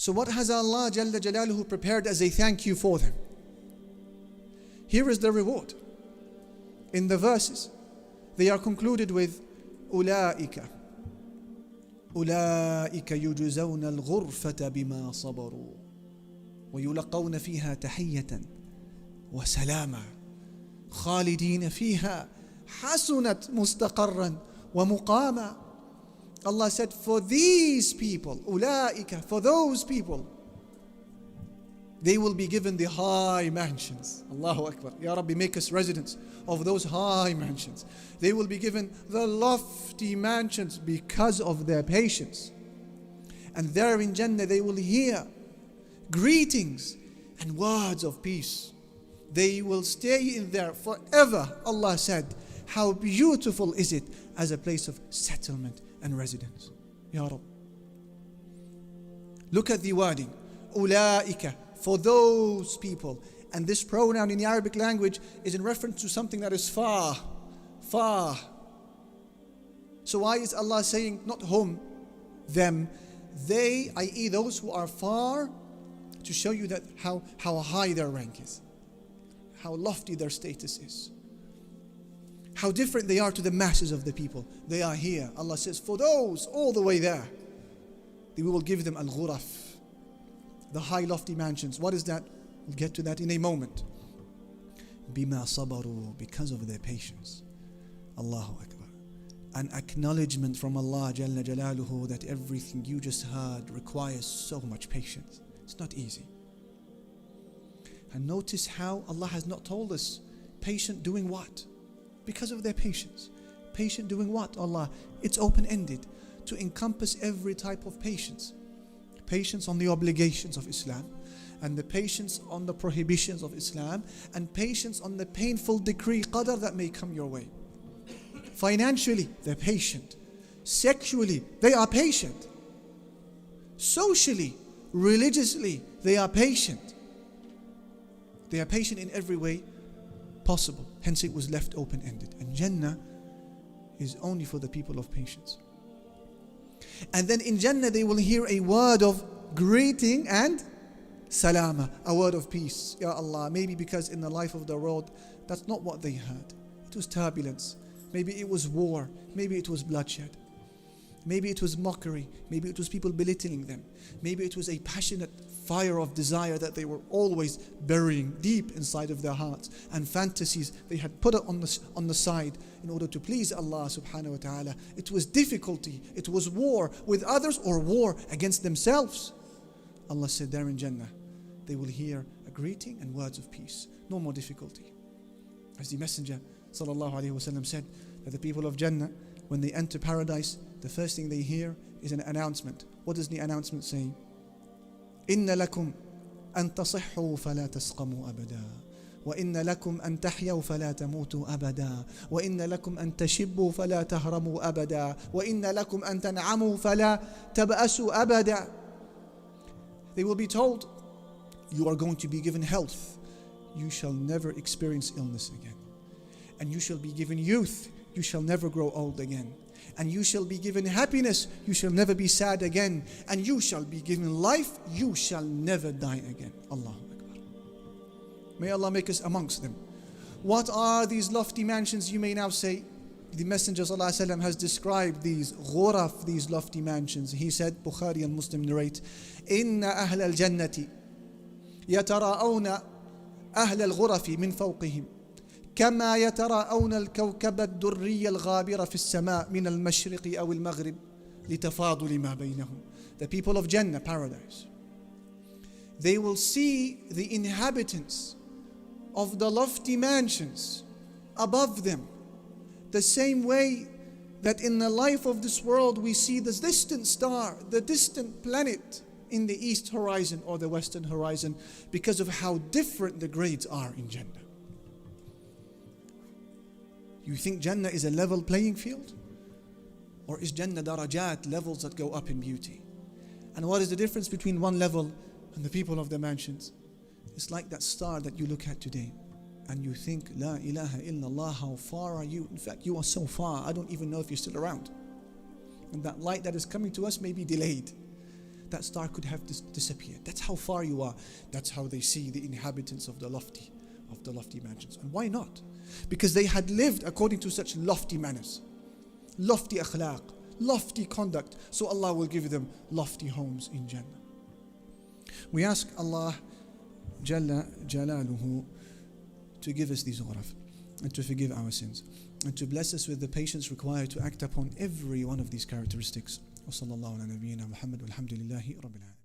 So what has Allah Jalla Jalaluhu prepared as a thank you for them? Here is the reward. In the verses, they are concluded with أولئك يجزون الغرفة بما صبروا ويلقون فيها تحية وسلاما خالدين فيها حسنت مستقرا ومقاما. Allah said, for these people, أولئك, for those people, they will be given the high mansions. Allahu Akbar. Ya Rabbi, make us residents of those high mansions. They will be given the lofty mansions because of their patience. And there in Jannah they will hear greetings and words of peace. They will stay in there forever. Allah said, how beautiful is it as a place of settlement and residence. Ya Rabbi. Look at the wording. أولئك, for those people. And this pronoun in the Arabic language is in reference to something that is far, far. So why is Allah saying not hum, them, they, i.e. those who are far, to show you that how high their rank is, how lofty their status is, how different they are to the masses of the people. They are here. Allah says, for those all the way there, we will give them al-ghuraf, the high lofty mansions. What is that? We'll get to that in a moment. Bima sabaru, because of their patience. Allahu Akbar. An acknowledgement from Allah Jalla Jalaluhu that everything you just heard requires so much patience. It's not easy. And notice how Allah has not told us patient doing what? Because of their patience. Patient doing what, Allah? It's open-ended to encompass every type of patience. Patience on the obligations of Islam, and the patience on the prohibitions of Islam, and patience on the painful decree, qadar, that may come your way. Financially, they're patient. Sexually, they are patient. Socially, religiously, they are patient. They are patient in every way possible. Hence it was left open-ended. And Jannah is only for the people of patience. And then in Jannah they will hear a word of greeting and salama, a word of peace. Ya Allah, maybe because in the life of the world, that's not what they heard. It was turbulence. Maybe it was war. Maybe it was bloodshed. Maybe it was mockery. Maybe it was people belittling them. Maybe it was a passionate fire of desire that they were always burying deep inside of their hearts, and fantasies they had put it on the side in order to please Allah subhanahu wa ta'ala. It was difficulty. It was war with others or war against themselves. Allah said there in Jannah, they will hear a greeting and words of peace. No more difficulty. As the Messenger sallallahu alaihi wasallam said, that the people of Jannah, when they enter paradise, the first thing they hear is an announcement. What does the announcement say? إن لكم أن تصحوا فلا تسقموا أبدا وإن لكم أن تحيوا فلا تموتوا أبدا وإن لكم أن تشبوا فلا تهرموا أبدا وإن لكم أن تنعموا فلا تبأسوا أبدا. They will be told, you are going to be given health. You shall never experience illness again. And you shall be given youth. You shall never grow old again. And you shall be given happiness. You shall never be sad again. And you shall be given life. You shall never die again. Allahu Akbar. May Allah make us amongst them. What are these lofty mansions, you may now say? The Messenger ﷺ has described these ghuraf, these lofty mansions. He said, Bukhari and Muslim narrate, إِنَّ أَهْلَ الْجَنَّةِ يَتَرَاءَوْنَ أَهْلَ الْغُرَفِ مِنْ فَوْقِهِمْ كما يتراءون الكوكب الدري الغابر في السماء من المشرق أو المغرب لتفاضل ما بينهم. The people of Jannah, paradise, they will see the inhabitants of the lofty mansions above them, the same way that in the life of this world we see the distant star, the distant planet in the east horizon or the western horizon, because of how different the grades are in Jannah. You think Jannah is a level playing field? Or is Jannah darajat, levels that go up in beauty? And what is the difference between one level and the people of the mansions? It's like that star that you look at today and you think, La ilaha illallah, how far are you? In fact, you are so far, I don't even know if you're still around. And that light that is coming to us may be delayed. that star could have disappeared. That's how far you are. That's how they see the inhabitants of the lofty mansions. And why not? Because they had lived according to such lofty manners, lofty akhlaq, lofty conduct. So Allah will give them lofty homes in Jannah. We ask Allah Jalla Jalaluhu to give us these ghuraf and to forgive our sins and to bless us with the patience required to act upon every one of these characteristics. وصلى الله على نبينا محمد والحمد لله رب العالمين.